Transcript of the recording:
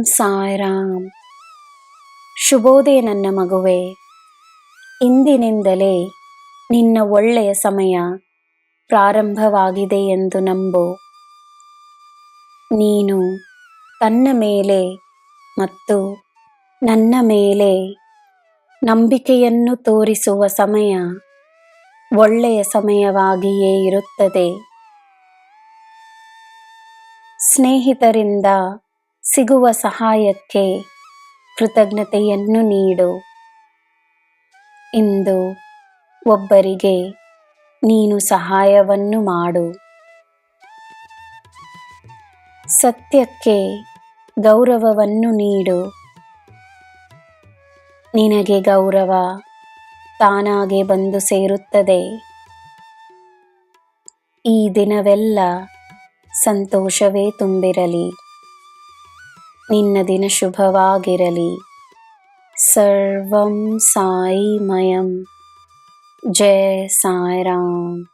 ಸಾಯಿರಾಮ್. ಶುಭೋದಯ ನನ್ನ ಮಗುವೆ. ಇಂದಿನಿಂದಲೇ ನಿನ್ನ ಒಳ್ಳೆಯ ಸಮಯ ಪ್ರಾರಂಭವಾಗಿದೆ ಎಂದು ನಂಬು. ನೀನು ತನ್ನ ಮೇಲೆ ಮತ್ತು ನನ್ನ ಮೇಲೆ ನಂಬಿಕೆಯನ್ನು ತೋರಿಸುವ ಸಮಯ ಒಳ್ಳೆಯ ಸಮಯವಾಗಿಯೇ ಇರುತ್ತದೆ. ಸ್ನೇಹಿತರಿಂದ ಸಿಗುವ ಸಹಾಯಕ್ಕೆ ಕೃತಜ್ಞತೆಯನ್ನು ನೀಡು. ಇಂದು ಒಬ್ಬರಿಗೆ ನೀನು ಸಹಾಯವನ್ನು ಮಾಡು. ಸತ್ಯಕ್ಕೆ ಗೌರವವನ್ನು ನೀಡು. ನಿನಗೆ ಗೌರವ ತಾನಾಗೆ ಬಂದು ಸೇರುತ್ತದೆ. ಈ ದಿನವೆಲ್ಲ ಸಂತೋಷವೇ ತುಂಬಿರಲಿ. ನಿನ್ನ ದಿನ ಶುಭವಾಗಿರಲಿ. ಸರ್ವಂ ಸಾಯಿಮಯಂ. ಜಯ ಸಾಯಿರಾಮ್.